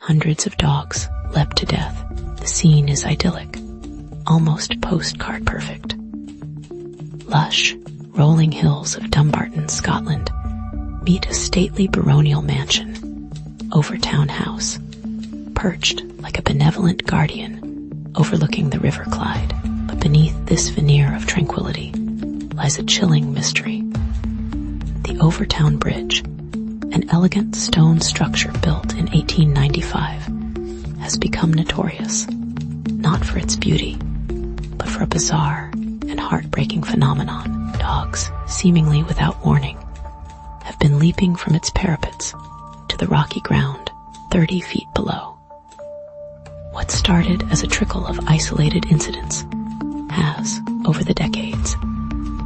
Hundreds of dogs leapt to death. The scene is idyllic, almost postcard perfect. Lush, rolling hills of Dumbarton, Scotland, meet a stately baronial mansion, Overtoun House, perched like a benevolent guardian overlooking the River Clyde. But beneath this veneer of tranquility lies a chilling mystery. The Overtoun Bridge, an elegant stone structure built in 1895, has become notorious, not for its beauty, but for a bizarre and heartbreaking phenomenon. Dogs, seemingly without warning, have been leaping from its parapets to the rocky ground 30 feet below. What started as a trickle of isolated incidents has, over the decades,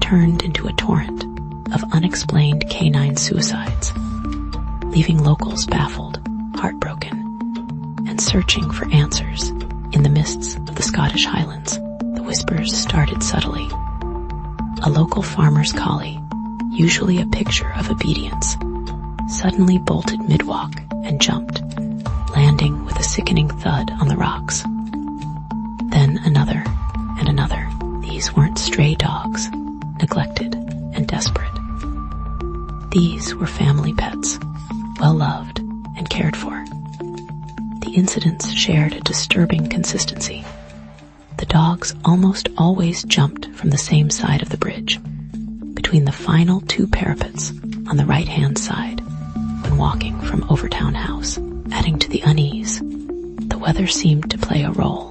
turned into a torrent of unexplained canine suicides, leaving locals baffled, heartbroken, and searching for answers. In the mists of the Scottish Highlands, the whispers started subtly. A local farmer's collie, usually a picture of obedience, suddenly bolted mid-walk and jumped, landing with a sickening thud on the rocks. Then another and another. These weren't stray dogs, neglected and desperate. These were family pets, well-loved and cared for. The incidents shared a disturbing consistency. The dogs almost always jumped from the same side of the bridge, between the final two parapets on the right-hand side, when walking from Overtoun House. Adding to the unease, the weather seemed to play a role.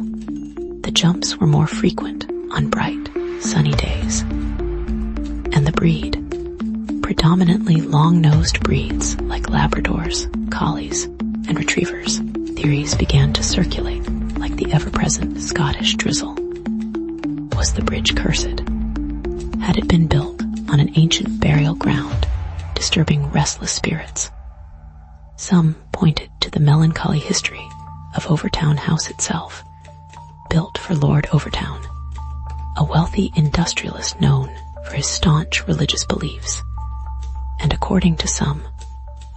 The jumps were more frequent on bright, sunny days. And the breed, predominantly long-nosed breeds like Labradors, Collies, and Retrievers, theories began to circulate like the ever-present Scottish drizzle. Was the bridge cursed? Had it been built on an ancient burial ground, disturbing restless spirits? Some pointed to the melancholy history of Overtoun House itself, built for Lord Overtoun, a wealthy industrialist known for his staunch religious beliefs, and according to some,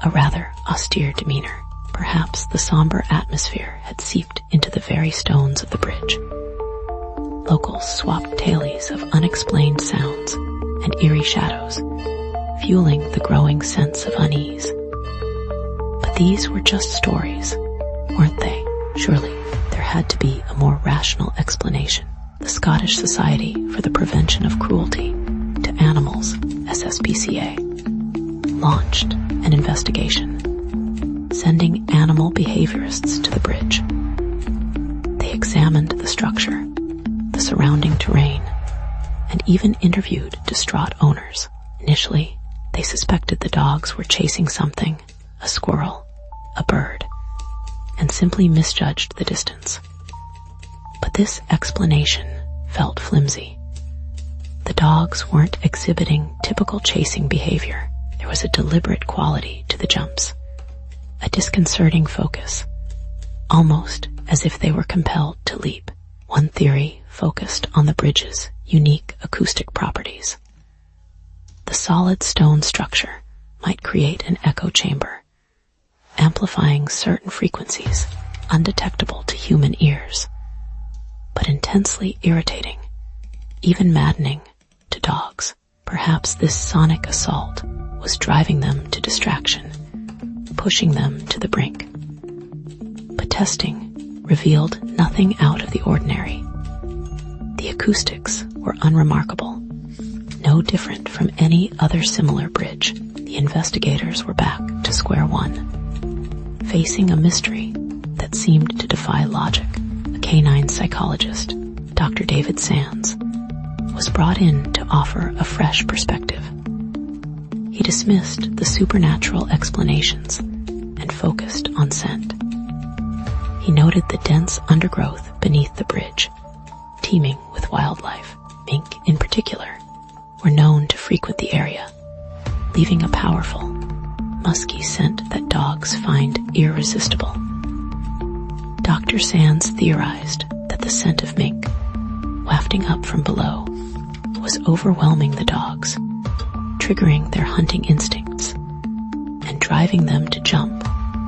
a rather austere demeanor. Perhaps the somber atmosphere had seeped into the very stones of the bridge. Locals swapped tales of unexplained sounds and eerie shadows, fueling the growing sense of unease. But these were just stories, weren't they? Surely there had to be a more rational explanation. The Scottish Society for the Prevention of Cruelty to Animals, SSPCA, launched an investigation, sending animal behaviorists to the bridge. They examined the structure, the surrounding terrain, and even interviewed distraught owners. Initially, they suspected the dogs were chasing something, a squirrel, a bird, and simply misjudged the distance. But this explanation felt flimsy. The dogs weren't exhibiting typical chasing behavior. There was a deliberate quality to the jumps, a disconcerting focus, almost as if they were compelled to leap. One theory focused on the bridge's unique acoustic properties. The solid stone structure might create an echo chamber, amplifying certain frequencies undetectable to human ears, but intensely irritating, even maddening to dogs. Perhaps this sonic assault was driving them to distraction, pushing them to the brink. But testing revealed nothing out of the ordinary. The acoustics were unremarkable, no different from any other similar bridge. The investigators were back to square one, facing a mystery that seemed to defy logic. A canine psychologist, Dr. David Sands, was brought in to offer a fresh perspective. He dismissed the supernatural explanations and focused on scent. He noted the dense undergrowth beneath the bridge, teeming with wildlife. Mink, in particular, were known to frequent the area, leaving a powerful, musky scent that dogs find irresistible. Dr. Sands theorized that the scent of mink, wafting up from below, was overwhelming the dogs, triggering their hunting instincts, and driving them to jump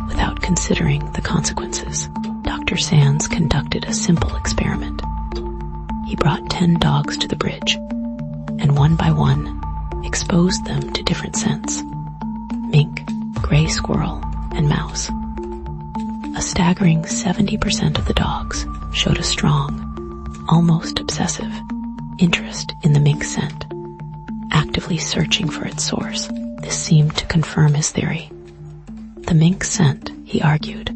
without considering the consequences. Dr. Sands conducted a simple experiment. He brought 10 dogs to the bridge, and one by one exposed them to different scents: mink, gray squirrel, and mouse. A staggering 70% of the dogs showed a strong, almost obsessive, interest in the mink scent, actively searching for its source. This seemed to confirm his theory. The mink scent, he argued,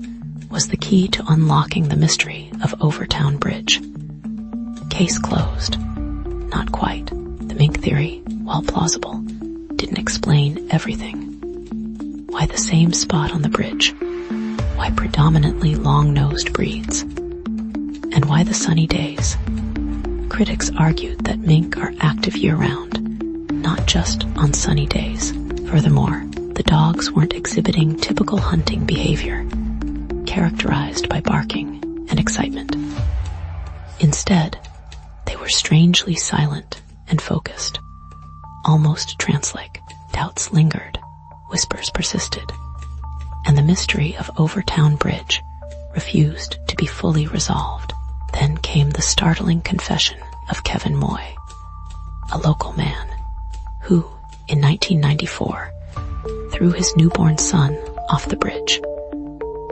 was the key to unlocking the mystery of Overtoun Bridge. Case closed. Not quite. The mink theory, while plausible, didn't explain everything. Why the same spot on the bridge? Why predominantly long-nosed breeds? And why the sunny days? Critics argued that mink are active year-round, not just on sunny days. Furthermore, the dogs weren't exhibiting typical hunting behavior, characterized by barking and excitement. Instead, they were strangely silent and focused, almost trance-like. Doubts lingered, whispers persisted, and the mystery of Overtoun Bridge refused to be fully resolved. Then came the startling confession of Kevin Moy, a local man who, in 1994, threw his newborn son off the bridge,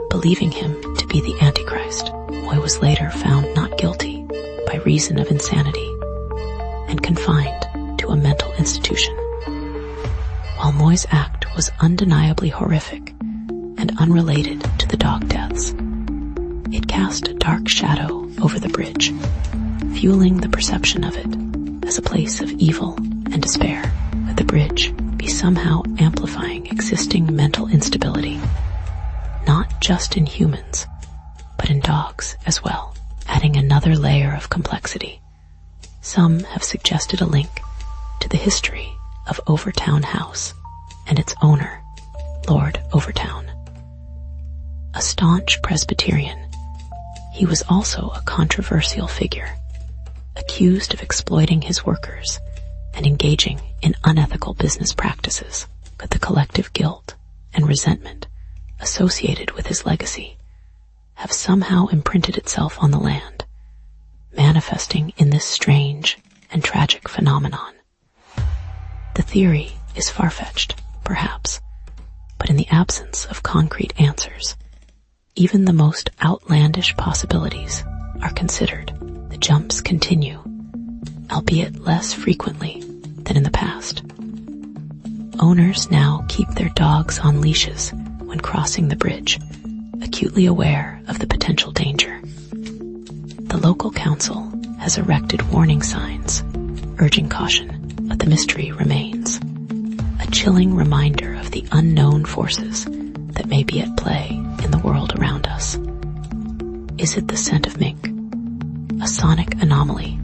believing him to be the Antichrist. Moy was later found not guilty by reason of insanity and confined to a mental institution. While Moy's act was undeniably horrific and unrelated to the dog deaths, it cast a dark shadow over the bridge, fueling the perception of it as a place of evil and despair. Could the bridge be somehow amplifying existing mental instability, not just in humans, but in dogs as well, adding another layer of complexity? Some have suggested a link to the history of Overtoun House and its owner, Lord Overtoun. A staunch Presbyterian, he was also a controversial figure, accused of exploiting his workers and engaging in unethical business practices. Could the collective guilt and resentment associated with his legacy have somehow imprinted itself on the land, manifesting in this strange and tragic phenomenon? The theory is far-fetched, perhaps, but in the absence of concrete answers, even the most outlandish possibilities are considered. The jumps continue, albeit less frequently than in the past. Owners now keep their dogs on leashes when crossing the bridge, acutely aware of the potential danger. The local council has erected warning signs, urging caution, but the mystery remains, a chilling reminder of the unknown forces that may be at play in the world around us. Is it the scent of mink, a sonic anomaly,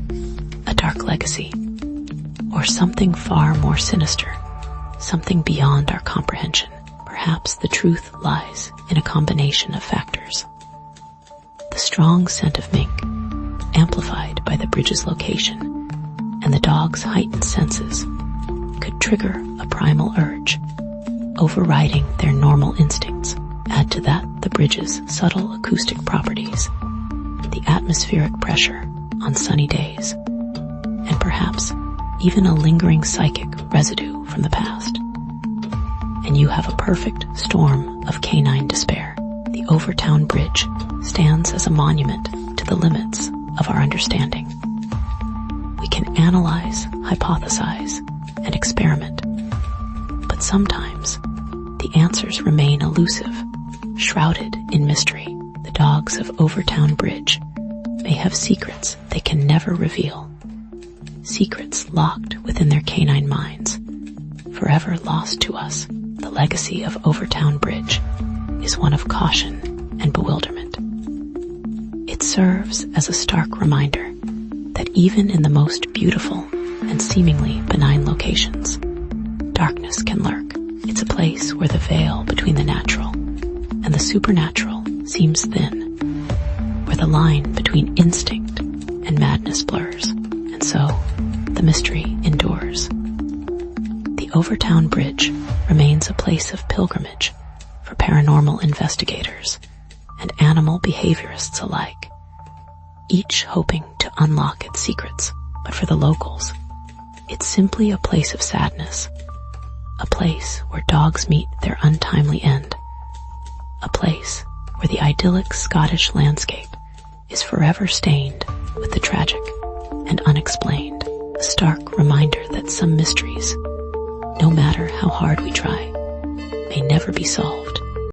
a dark legacy, or something far more sinister, something beyond our comprehension? Perhaps the truth lies in a combination of factors. The strong scent of mink, amplified by the bridge's location, and the dog's heightened senses, could trigger a primal urge, overriding their normal instincts. Add to that the bridge's subtle acoustic properties, the atmospheric pressure on sunny days, and perhaps even a lingering psychic residue from the past. And you have a perfect storm of canine despair. The Overtoun Bridge stands as a monument to the limits of our understanding. We can analyze, hypothesize, and experiment, but sometimes the answers remain elusive, shrouded in mystery. The dogs of Overtoun Bridge may have secrets they can never reveal, secrets locked within their canine minds, forever lost to us. The legacy of Overtoun Bridge is one of caution and bewilderment. It serves as a stark reminder that even in the most beautiful and seemingly benign locations, darkness can lurk. It's a place where the veil between the natural and the supernatural seems thin, where the line between instinct and madness blurs, and so the mystery endures. The Overtoun Bridge remains a place of pilgrimage for paranormal investigators and animal behaviorists alike, each hoping to unlock its secrets. But for the locals, it's simply a place of sadness, a place where dogs meet their untimely end, a place where the idyllic Scottish landscape is forever stained with the tragic and unexplained, a stark reminder that some mysteries, no matter how hard we try, may never be solved.